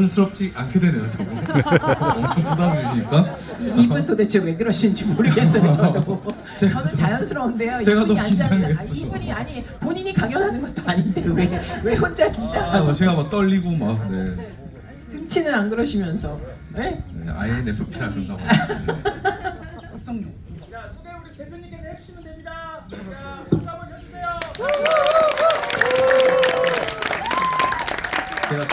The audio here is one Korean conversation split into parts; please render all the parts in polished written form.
자연스럽지 않게 되네요, 저거. 엄청 부담 주시니까. 이분 도대체 왜 그러시는지 모르겠어요. 저도. 저는 자연스러운데요. 제가 이분이 더 앉아서 긴장했어요. 이분이 아니 본인이 강연하는 것도 아닌데 왜 혼자 긴장하고 제가 막 떨리고 막, 네. 등치는 안 그러시면서. 네? 네, INFP라 그런가 봐요. 자, 소개 우리 대표님께서 해주시면 됩니다. 자, 박수 한번 쳐주세요. 제가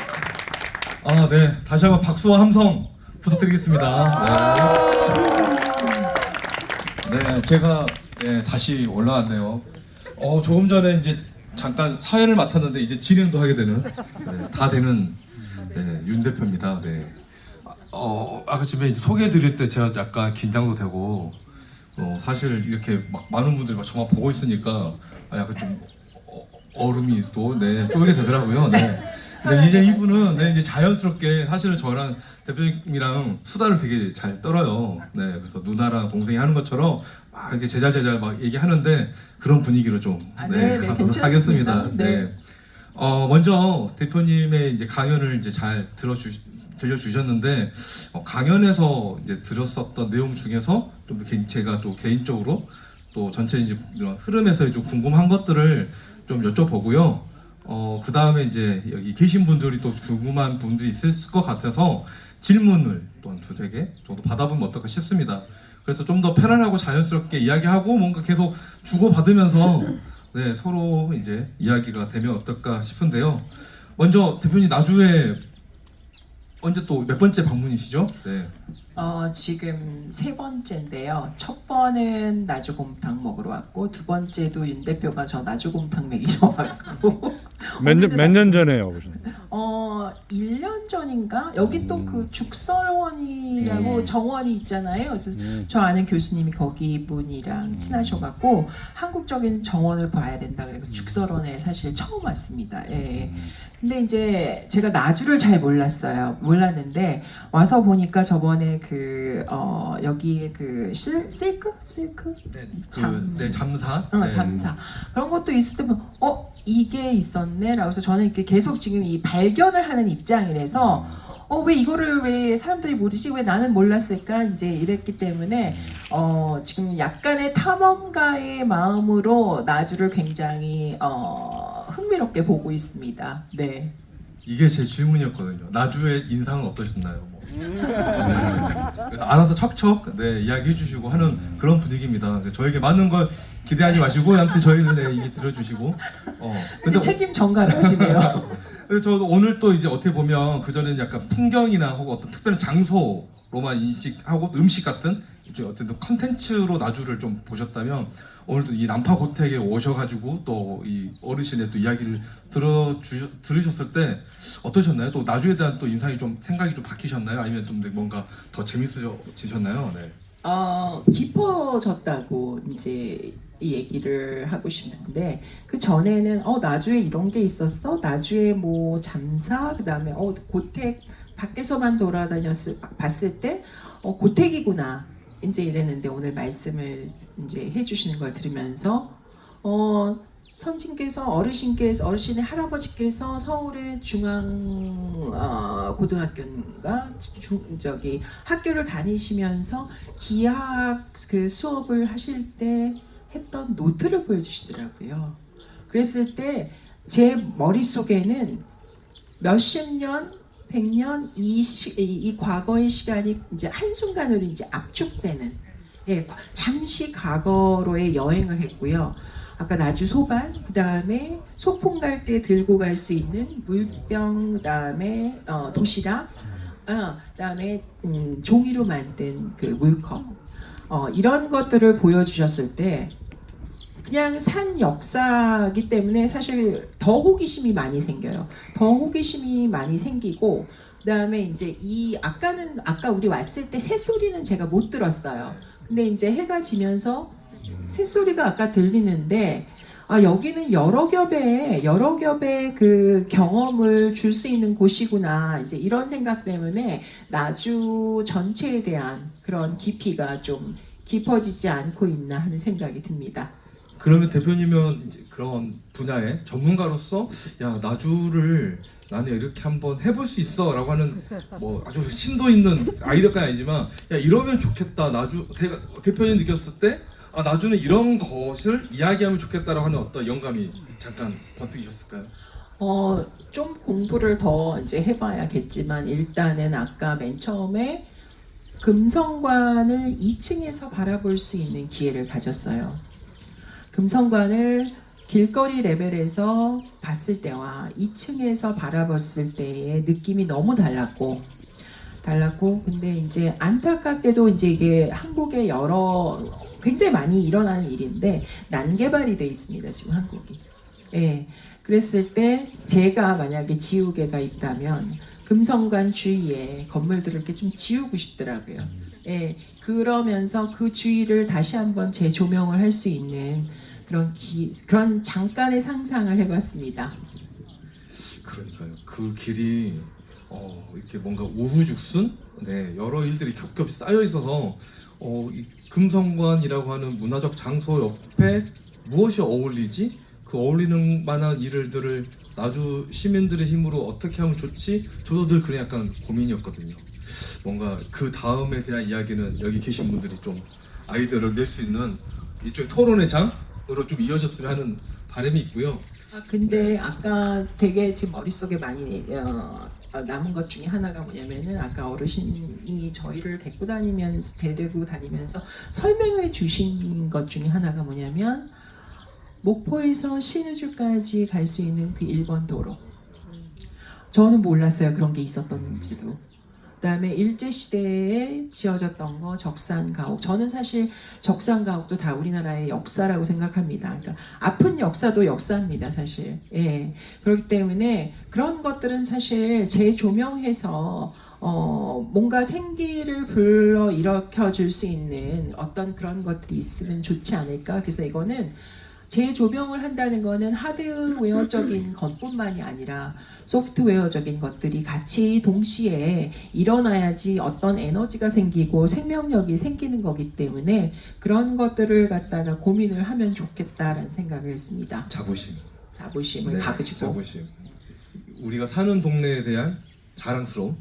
네, 다시 한번 박수와 함성 부탁드리겠습니다. 네, 제가 다시 올라왔네요. 조금 전에 이제 잠깐 사회를 맡았는데 이제 진행도 하게 되는 다 되는 윤 대표입니다. 네. 아까 집에 소개해드릴 때 제가 약간 긴장도 되고 사실 이렇게 막 많은 분들이 막 저만 보고 있으니까 약간 좀 얼음이 또 쪼게 되더라고요. 네. 근데 이제 이분은 이제 자연스럽게 사실은 저랑 대표님이랑 수다를 되게 잘 떨어요. 네, 그래서 누나랑 동생이 하는 것처럼 막 이렇게 제자 막 얘기하는데 그런 분위기로 좀 가도록 괜찮습니다. 하겠습니다. 네. 먼저 대표님의 이제 강연을 이제 잘 들려주셨는데 강연에서 이제 들었었던 내용 중에서 좀 제가 또 개인적으로 또 전체 이제 이런 흐름에서 좀 궁금한 것들을 좀 여쭤보고요. 그 다음에 이제 여기 계신 분들이 또 궁금한 분들이 있을 것 같아서 질문을 또 한 두세 개 정도 받아보면 어떨까 싶습니다. 그래서 좀 더 편안하고 자연스럽게 이야기하고 뭔가 계속 주고받으면서 서로 이제 이야기가 되면 어떨까 싶은데요. 먼저 대표님 나주에 언제 또 몇 번째 방문이시죠? 네. 지금 세 번째인데요. 첫 번은 나주곰탕 먹으러 왔고 두 번째도 윤 대표가 저 나주곰탕 먹이러 왔고 몇 년 전에 와보셨나요? 1년 전인가? 여기 또 그 죽설원이라고 정원이 있잖아요. 그래서 저 아는 교수님이 거기 분이랑 친하셔갖고 한국적인 정원을 봐야 된다 그래서 죽설원에 사실 처음 왔습니다. 예. 근데 이제 제가 나주를 잘 몰랐는데 와서 보니까 저번에 여기에 실크? 잠사. 잠사 그런 것도 있을 때 보면 이게 있었네라고 해서 저는 이렇게 계속 지금 이 발견을 하는 입장이라서 왜 이거를 왜 사람들이 모르지 왜 나는 몰랐을까 이제 이랬기 때문에 지금 약간의 탐험가의 마음으로 나주를 굉장히 흥미롭게 보고 있습니다. 네. 이게 제 질문이었거든요. 나주의 인상은 어떠셨나요? 그래서 알아서 척척 이야기해 주시고 하는 그런 분위기입니다. 저에게 많은 걸 기대하지 마시고 아무튼 저희를 얘기 들어주시고 근데 책임 전가를 하시네요. 그래서 저도 오늘 또 이제 어떻게 보면 그전에는 약간 풍경이나 혹은 어떤 특별한 장소로만 인식하고 음식 같은 어떤 컨텐츠로 나주를 좀 보셨다면 오늘도 이 난파고택에 오셔가지고 또 이 어르신의 또 이야기를 들으셨을 때 어떠셨나요? 또 나주에 대한 또 인상이 좀 생각이 좀 바뀌셨나요? 아니면 좀 뭔가 더 재밌어지셨나요? 네. 깊어졌다고 이제 이 얘기를 하고 싶은데 그 전에는 나주에 이런 게 있었어? 나주에 뭐 잠사 그다음에 고택 밖에서만 봤을 때 고택이구나 이제 이랬는데 오늘 말씀을 이제 해주시는 걸 들으면서 어르신의 할아버지께서 서울의 중앙 고등학교인가 학교를 다니시면서 기하학 그 수업을 하실 때 했던 노트를 보여주시더라고요. 그랬을 때 제 머릿속에는 몇십 년 100년 이 과거의 시간이 이제 한순간으로 이제 압축되는 잠시 과거로의 여행을 했고요. 아까 나주 소반, 그 다음에 소풍 갈 때 들고 갈 수 있는 물병, 그 다음에 도시락, 그 다음에 종이로 만든 그 물컵 이런 것들을 보여주셨을 때 그냥 산 역사이기 때문에 사실 더 호기심이 많이 생겨요. 더 호기심이 많이 생기고 그다음에 이제 아까 우리 왔을 때 새소리는 제가 못 들었어요. 근데 이제 해가 지면서 새소리가 아까 들리는데 여기는 여러 겹의 그 경험을 줄 수 있는 곳이구나 이제 이런 생각 때문에 나주 전체에 대한 그런 깊이가 좀 깊어지지 않고 있나 하는 생각이 듭니다. 그러면 대표님은 이제 그런 분야의 전문가로서 나주를 나는 이렇게 한번 해볼 수 있어라고 하는 뭐 아주 심도 있는 아이디어까지 아니지만 야 이러면 좋겠다 대표님 느꼈을 때 아 나중에 이런 것을 이야기하면 좋겠다라고 하는 어떤 영감이 잠깐 번뜩이셨을까요? 좀 공부를 더 이제 해봐야겠지만 일단은 아까 맨 처음에 금성관을 2층에서 바라볼 수 있는 기회를 가졌어요. 금성관을 길거리 레벨에서 봤을 때와 2층에서 바라봤을 때의 느낌이 너무 달랐고 근데 이제 안타깝게도 이제 이게 한국에 굉장히 많이 일어나는 일인데 난개발이 돼 있습니다 지금 한국이. 예. 그랬을 때 제가 만약에 지우개가 있다면 금성관 주위에 건물들을 이렇게 좀 지우고 싶더라고요. 예. 그러면서 그 주위를 다시 한번 재조명을 할 수 있는 그런 잠깐의 상상을 해봤습니다. 그러니까요. 그 길이 이렇게 뭔가 우후죽순 여러 일들이 겹겹이 쌓여 있어서 이 금성관이라고 하는 문화적 장소 옆에 무엇이 어울리지? 그 어울리는 만한 일들을 나주 시민들의 힘으로 어떻게 하면 좋지? 저도 늘 그런 약간 고민이었거든요. 뭔가 그 다음에 대한 이야기는 여기 계신 분들이 좀 아이디어를 낼 수 있는 일종의 토론의 장으로 좀 이어졌으면 하는 바람이 있고요. 근데 아까 되게 지금 머릿속에 많이 남은 것 중에 하나가 뭐냐면은 아까 어르신이 저희를 데리고 다니면서 설명해 주신 것 중에 하나가 뭐냐면 목포에서 신의주까지 갈 수 있는 그 1번 도로. 저는 몰랐어요. 그런 게 있었던지도. 그다음에 일제시대에 지어졌던 거 적산가옥. 저는 사실 적산가옥도 다 우리나라의 역사라고 생각합니다. 그러니까 아픈 역사도 역사입니다, 사실. 예. 그렇기 때문에 그런 것들은 사실 재조명해서 뭔가 생기를 불러 일으켜 줄 수 있는 어떤 그런 것들이 있으면 좋지 않을까. 그래서 이거는 재조명을 한다는 거는 하드웨어적인 것뿐만이 아니라 소프트웨어적인 것들이 같이 동시에 일어나야지 어떤 에너지가 생기고 생명력이 생기는 거기 때문에 그런 것들을 갖다가 고민을 하면 좋겠다라는 생각을 했습니다. 자부심을 가지고. 자부심. 우리가 사는 동네에 대한 자랑스러움,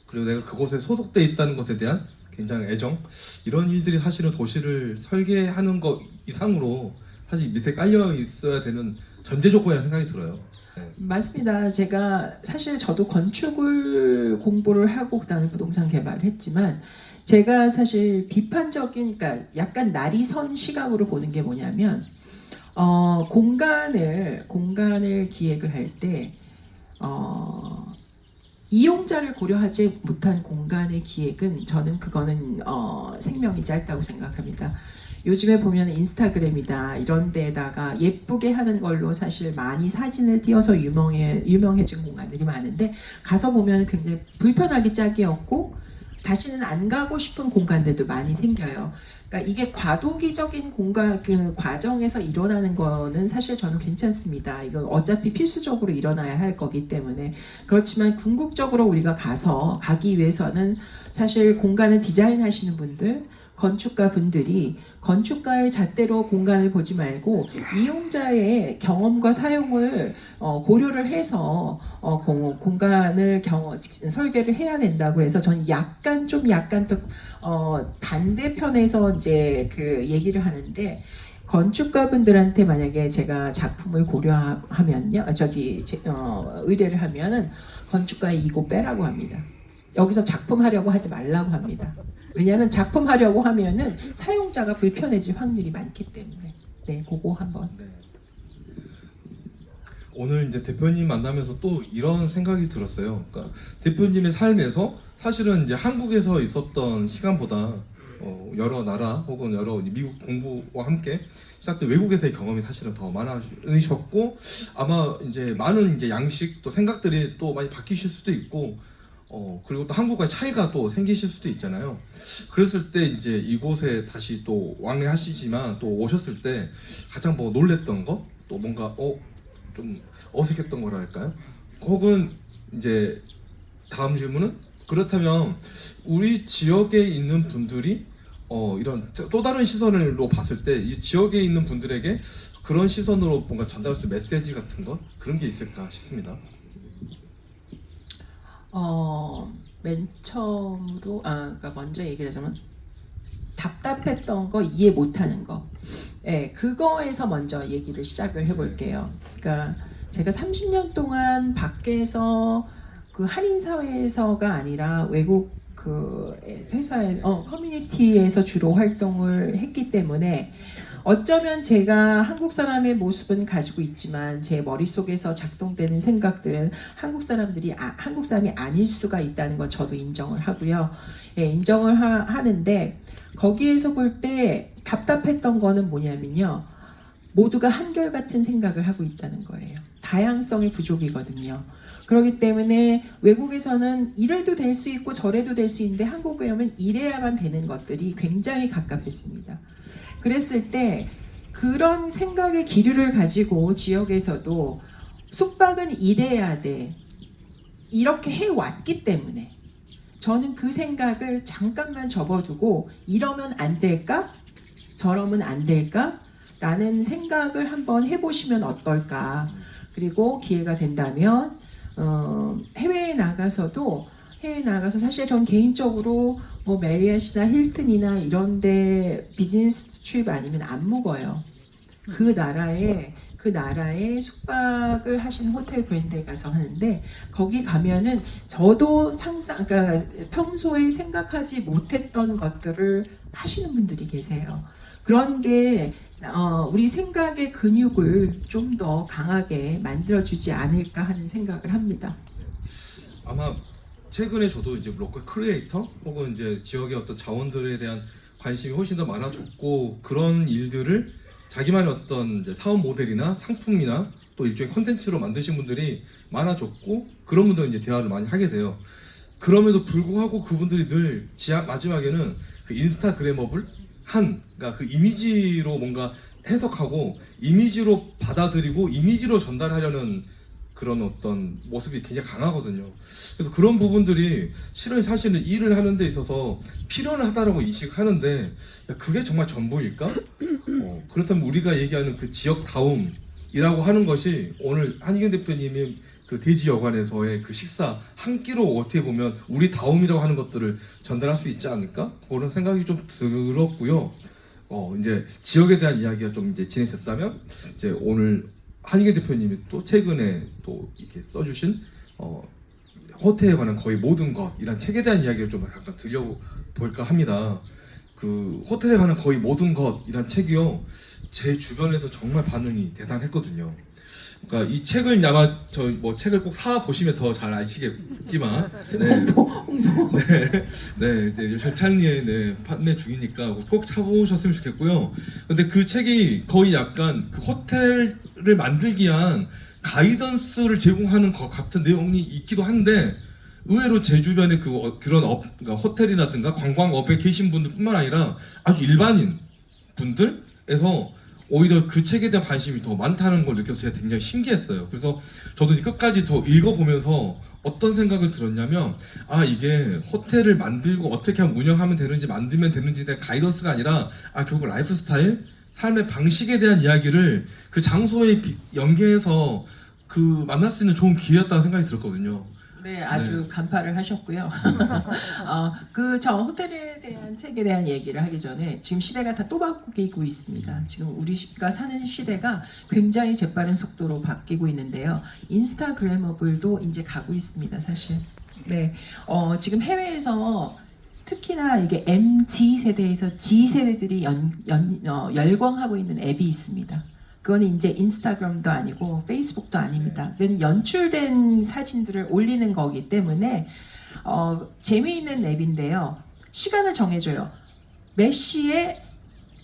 그리고 내가 그곳에 소속돼 있다는 것에 대한 굉장히 애정, 이런 일들이 사실은 도시를 설계하는 것 이상으로 사실 밑에 깔려 있어야 되는 전제 조건이라는 생각이 들어요. 네. 맞습니다. 제가 사실 저도 건축을 공부를 하고 그다음에 부동산 개발을 했지만 제가 사실 비판적인, 그러니까 약간 날이 선 시각으로 보는 게 뭐냐면 공간을 기획을 할 때 이용자를 고려하지 못한 공간의 기획은 저는 그거는 생명이 짧다고 생각합니다. 요즘에 보면 인스타그램이다 이런 데다가 예쁘게 하는 걸로 사실 많이 사진을 띄워서 유명해진 공간들이 많은데 가서 보면 굉장히 불편하게 짝이었고 다시는 안 가고 싶은 공간들도 많이 생겨요. 그러니까 이게 과도기적인 그 과정에서 일어나는 거는 사실 저는 괜찮습니다. 이건 어차피 필수적으로 일어나야 할 거기 때문에. 그렇지만 궁극적으로 우리가 가기 위해서는 사실 공간을 디자인하시는 분들, 건축가 분들이 건축가의 잣대로 공간을 보지 말고 이용자의 경험과 사용을 고려를 해서 공간을 설계를 해야 된다고 해서 저는 약간 좀 반대편에서 이제 그 얘기를 하는데, 건축가 분들한테 만약에 제가 작품을 고려하면요, 의뢰를 하면은 건축가의 이고 빼라고 합니다. 여기서 작품 하려고 하지 말라고 합니다. 왜냐하면 작품 하려고 하면은 사용자가 불편해질 확률이 많기 때문에. 네, 그거 한번. 네. 오늘 이제 대표님 만나면서 또 이런 생각이 들었어요. 그러니까 대표님의 삶에서 사실은 이제 한국에서 있었던 시간보다 여러 나라 혹은 여러 미국 공부와 함께 시작된 외국에서의 경험이 사실은 더 많으셨고, 아마 이제 많은 이제 양식 또 생각들이 또 많이 바뀌실 수도 있고, 그리고 또 한국과의 차이가 또 생기실 수도 있잖아요. 그랬을 때 이제 이곳에 다시 또 왕래하시지만 또 오셨을 때 가장 뭐 놀랬던 거, 또 뭔가 좀 어색했던 거라 할까요? 혹은 이제 다음 질문은, 그렇다면 우리 지역에 있는 분들이 이런 또 다른 시선으로 봤을 때 이 지역에 있는 분들에게 그런 시선으로 뭔가 전달할 수 있는 메시지 같은 것, 그런 게 있을까 싶습니다. 맨 처음으로 그러니까 먼저 얘기를 하자면 답답했던 거, 이해 못하는 거, 그거에서 먼저 얘기를 시작을 해볼게요. 그러니까 제가 30년 동안 밖에서 그 한인 사회에서가 아니라 외국 그 회사에 커뮤니티에서 주로 활동을 했기 때문에 어쩌면 제가 한국 사람의 모습은 가지고 있지만 제 머릿속에서 작동되는 생각들은 한국 사람이 아닐 수가 있다는 건 저도 인정을 하고요. 인정을 하는데 거기에서 볼 때 답답했던 거는 뭐냐면요. 모두가 한결같은 생각을 하고 있다는 거예요. 다양성의 부족이거든요. 그렇기 때문에 외국에서는 이래도 될 수 있고 저래도 될 수 있는데 한국에 오면 이래야만 되는 것들이 굉장히 가깝했습니다. 그랬을 때 그런 생각의 기류를 가지고 지역에서도 숙박은 이래야 돼. 이렇게 해왔기 때문에 저는 그 생각을 잠깐만 접어두고 이러면 안 될까? 저러면 안 될까? 라는 생각을 한번 해보시면 어떨까? 그리고 기회가 된다면 해외에 나가서 사실 전 개인적으로 뭐 메리엇이나 힐튼이나 이런데 비즈니스 트립 아니면 안 묵어요. 그 나라에 숙박을 하신 호텔 브랜드에 가서 하는데 거기 가면은 저도 그러니까 평소에 생각하지 못했던 것들을 하시는 분들이 계세요. 그런 게 우리 생각의 근육을 좀 더 강하게 만들어주지 않을까 하는 생각을 합니다. 아마 최근에 저도 이제 로컬 크리에이터 혹은 이제 지역의 어떤 자원들에 대한 관심이 훨씬 더 많아졌고 그런 일들을 자기만의 어떤 이제 사업 모델이나 상품이나 또 일종의 컨텐츠로 만드신 분들이 많아졌고 그런 분들은 이제 대화를 많이 하게 돼요. 그럼에도 불구하고 그분들이 늘 마지막에는 그 인스타그래머블 그러니까 그 이미지로 뭔가 해석하고 이미지로 받아들이고 이미지로 전달하려는 그런 어떤 모습이 굉장히 강하거든요. 그래서 그런 부분들이 사실은 일을 하는 데 있어서 필요하다라고 인식하는데 그게 정말 전부일까? 그렇다면 우리가 얘기하는 그 지역다움이라고 하는 것이 오늘 한희경 대표님이 그 대지여관에서의 그 식사 한 끼로 어떻게 보면 우리 다움이라고 하는 것들을 전달할 수 있지 않을까? 그런 생각이 좀 들었고요. 이제 지역에 대한 이야기가 좀 이제 진행됐다면 이제 오늘 한희경 대표님이 또 최근에 또 이렇게 써주신 호텔에 관한 거의 모든 것이란 책에 대한 이야기를 좀 약간 들려볼까 합니다. 그 호텔에 관한 거의 모든 것이란 책이요, 제 주변에서 정말 반응이 대단했거든요. 그러니까 이 책을 아마 책을 꼭 사 보시면 더 잘 아시겠지만, 네, 이제 절찬리에 판매 중이니까 꼭 사보셨으면 좋겠고요. 근데 그 책이 거의 약간 그 호텔을 만들기 위한 가이던스를 제공하는 것 같은 내용이 있기도 한데 의외로 제 주변에 그러니까 호텔이라든가 관광업에 계신 분들뿐만 아니라 아주 일반인 분들에서 오히려 그 책에 대한 관심이 더 많다는 걸 느껴서 제가 굉장히 신기했어요. 그래서 저도 이제 끝까지 더 읽어보면서 어떤 생각을 들었냐면, 이게 호텔을 만들고 어떻게 하면 운영하면 되는지 만들면 되는지에 대한 가이던스가 아니라 결국 라이프 스타일, 삶의 방식에 대한 이야기를 그 장소에 연계해서 만날 수 있는 좋은 기회였다고 생각이 들었거든요. 네, 아주 간파를 하셨고요. 저 호텔에 대한 책에 대한 얘기를 하기 전에 지금 시대가 다 또 바뀌고 있습니다. 지금 우리가 사는 시대가 굉장히 재빠른 속도로 바뀌고 있는데요. 인스타그래머블도 이제 가고 있습니다, 사실. 네, 지금 해외에서 특히나 이게 MZ 세대에서 G 세대들이 열광하고 있는 앱이 있습니다. 그거는 이제 인스타그램도 아니고 페이스북도 아닙니다. 그건 연출된 사진들을 올리는 거기 때문에 재미있는 앱인데요. 시간을 정해줘요. 몇 시에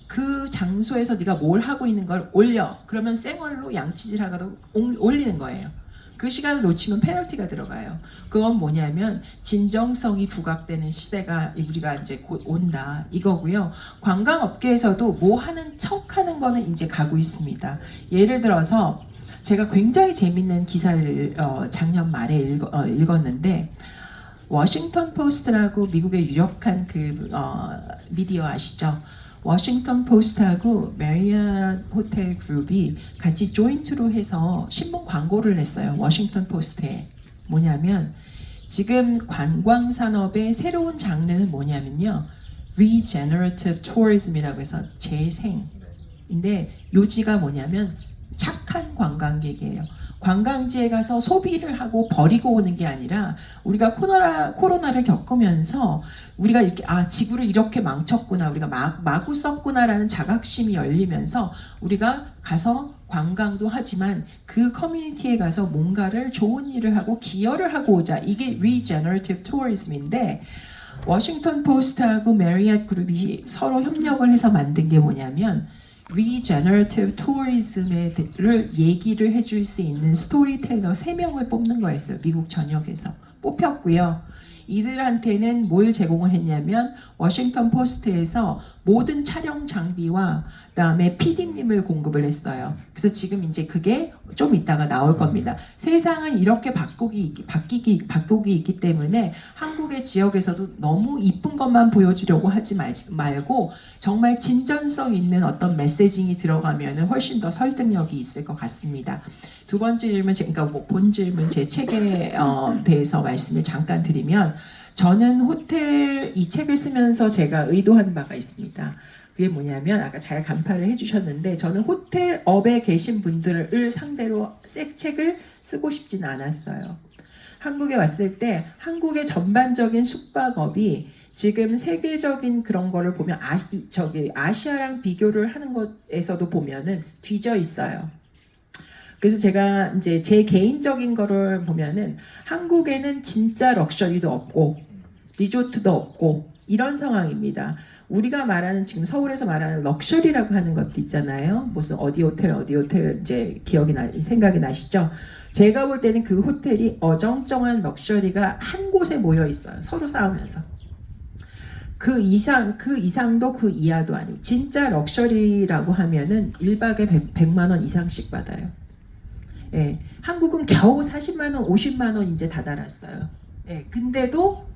그 장소에서 네가 뭘 하고 있는 걸 올려. 그러면 생얼로 양치질하고도 올리는 거예요. 그 시간을 놓치면 페널티가 들어가요. 그건 뭐냐면 진정성이 부각되는 시대가 우리가 이제 곧 온다 이거고요. 관광업계에서도 뭐 하는 척하는 거는 이제 가고 있습니다. 예를 들어서 제가 굉장히 재밌는 기사를 작년 말에 읽었는데, 워싱턴 포스트라고 미국의 유력한 미디어 아시죠? 워싱턴 포스트하고 메리엇 호텔 그룹이 같이 조인트로 해서 신문 광고를 냈어요. 워싱턴 포스트에. 뭐냐면 지금 관광 산업의 새로운 장르는 뭐냐면요. regenerative tourism이라고 해서 재생인데 요지가 뭐냐면 착한 관광객이에요. 관광지에 가서 소비를 하고 버리고 오는 게 아니라 우리가 코로나를 겪으면서 우리가 이렇게 지구를 이렇게 망쳤구나, 우리가 마구 썼구나라는 자각심이 열리면서 우리가 가서 관광도 하지만 그 커뮤니티에 가서 뭔가를 좋은 일을 하고 기여를 하고 오자. 이게 regenerative tourism인데 워싱턴 포스트하고 메리엇 그룹이 서로 협력을 해서 만든 게 뭐냐면 regenerative tourism을 얘기를 해줄 수 있는 스토리텔러 3명을 뽑는 거였어요. 미국 전역에서 뽑혔고요. 이들한테는 뭘 제공을 했냐면 워싱턴 포스트에서 모든 촬영 장비와 그다음에 PD님을 공급을 했어요. 그래서 지금 이제 그게 좀 이따가 나올 겁니다. 세상은 이렇게 바뀌기 있기 때문에 한국의 지역에서도 너무 이쁜 것만 보여주려고 하지 말고 정말 진전성 있는 어떤 메시징이 들어가면 훨씬 더 설득력이 있을 것 같습니다. 두 번째 질문, 그러니까 본 질문 제 책에 대해서 말씀을 잠깐 드리면 저는 호텔 이 책을 쓰면서 제가 의도한 바가 있습니다. 그게 뭐냐면 아까 잘 간파를 해주셨는데 저는 호텔업에 계신 분들을 상대로 책을 쓰고 싶지는 않았어요. 한국에 왔을 때 한국의 전반적인 숙박업이 지금 세계적인 그런 거를 보면 아시아랑 비교를 하는 것에서도 보면은 뒤져 있어요. 그래서 제가 이제 제 개인적인 거를 보면은 한국에는 진짜 럭셔리도 없고 리조트도 없고 이런 상황입니다. 우리가 말하는 지금 서울에서 말하는 럭셔리라고 하는 것도 있잖아요. 무슨 어디 호텔 이제 생각이 나시죠? 제가 볼 때는 그 호텔이 어정쩡한 럭셔리가 한 곳에 모여 있어요. 서로 싸우면서. 그 이상도 그 이하도 아니고 진짜 럭셔리라고 하면은 1박에 100만 원 이상씩 받아요. 예, 한국은 겨우 40만 원, 50만 원 이제 다 달았어요. 예, 근데도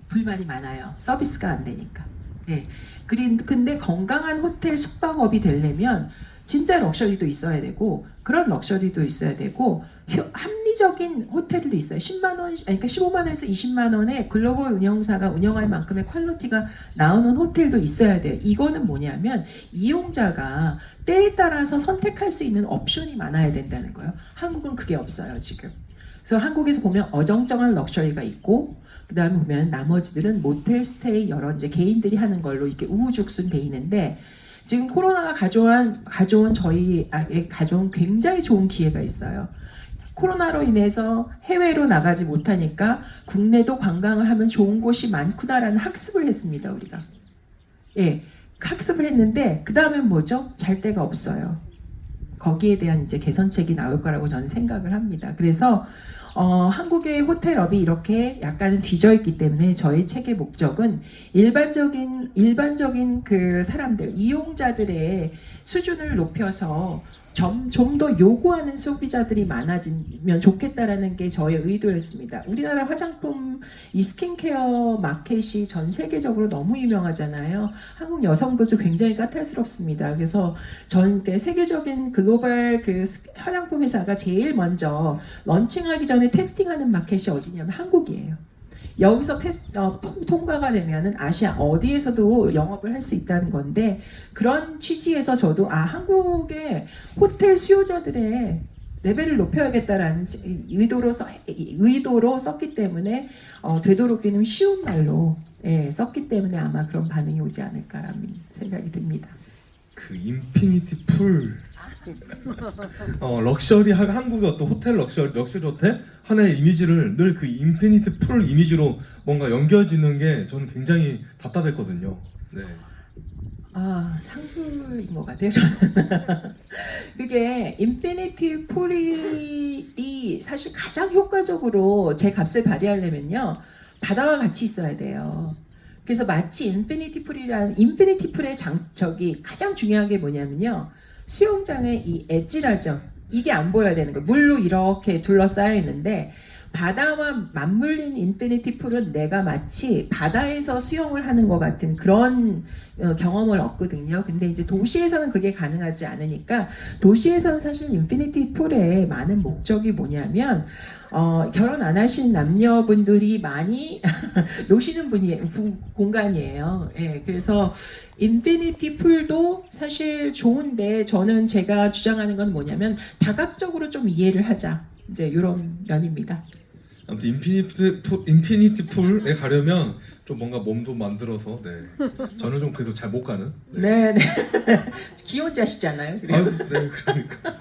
불만이 많아요. 서비스가 안 되니까. 예, 근데 건강한 호텔 숙박업이 되려면 진짜 럭셔리도 있어야 되고 그런 럭셔리도 있어야 되고 합리적인 호텔도 있어요. 10만 원, 그러니까 15만 원에서 20만 원에 글로벌 운영사가 운영할 만큼의 퀄리티가 나오는 호텔도 있어야 돼요. 이거는 뭐냐면 이용자가 때에 따라서 선택할 수 있는 옵션이 많아야 된다는 거예요. 한국은 그게 없어요, 지금. 그래서 한국에서 보면 어정쩡한 럭셔리가 있고 그 다음에 보면 나머지들은 모텔 스테이 여러 이제 개인들이 하는 걸로 이렇게 우후죽순 돼 있는데 지금 코로나가 가져온 굉장히 좋은 기회가 있어요. 코로나로 인해서 해외로 나가지 못하니까 국내도 관광을 하면 좋은 곳이 많구나라는 학습을 했습니다, 우리가. 예, 학습을 했는데 그 다음엔 뭐죠? 잘 데가 없어요. 거기에 대한 이제 개선책이 나올 거라고 저는 생각을 합니다. 그래서 한국의 호텔업이 이렇게 약간은 뒤져 있기 때문에 저희 책의 목적은 일반적인 그 사람들, 이용자들의 수준을 높여서 좀 더 요구하는 소비자들이 많아지면 좋겠다라는 게 저의 의도였습니다. 우리나라 화장품 이 스킨케어 마켓이 전 세계적으로 너무 유명하잖아요. 한국 여성들도 굉장히 까탈스럽습니다. 그래서 세계적인 글로벌 그 화장품 회사가 제일 먼저 런칭하기 전에 테스팅하는 마켓이 어디냐면 한국이에요. 여기서 통과가 되면은 아시아 어디에서도 영업을 할 수 있다는 건데 그런 취지에서 저도 한국의 호텔 수요자들의 레벨을 높여야겠다라는 의도로 썼기 때문에 되도록이면 쉬운 말로 썼기 때문에 아마 그런 반응이 오지 않을까라는 생각이 듭니다. 그 인피니티 풀 럭셔리 한국의 어떤 호텔 럭셔리 호텔 하나의 이미지를 늘 그 인피니티 풀 이미지로 뭔가 연결짓는 게 저는 굉장히 답답했거든요. 네. 상술인 것 같아요, 저는. 그게 인피니티 풀이 사실 가장 효과적으로 제 값을 발휘하려면요 바다와 같이 있어야 돼요. 그래서 마치 인피니티 풀의 가장 중요한 게 뭐냐면요. 수영장의 이 엣지라죠. 이게 안 보여야 되는 거예요. 물로 이렇게 둘러싸여 있는데 바다와 맞물린 인피니티 풀은 내가 마치 바다에서 수영을 하는 것 같은 그런 경험을 얻거든요. 근데 이제 도시에서는 그게 가능하지 않으니까 도시에서는 사실 인피니티 풀의 많은 목적이 뭐냐면 결혼 안 하신 남녀분들이 많이 노시는 공간이에요. 예, 그래서 인피니티 풀도 사실 좋은데 저는 제가 주장하는 건 뭐냐면 다각적으로 좀 이해를 하자. 이제 이런 면입니다. 아무튼 인피니티 풀에 가려면 좀 뭔가 몸도 만들어서 네. 저는 좀 그래도 잘 못 가는. 네, 네. 기혼자시잖아요. 아유, 네, 그러니까.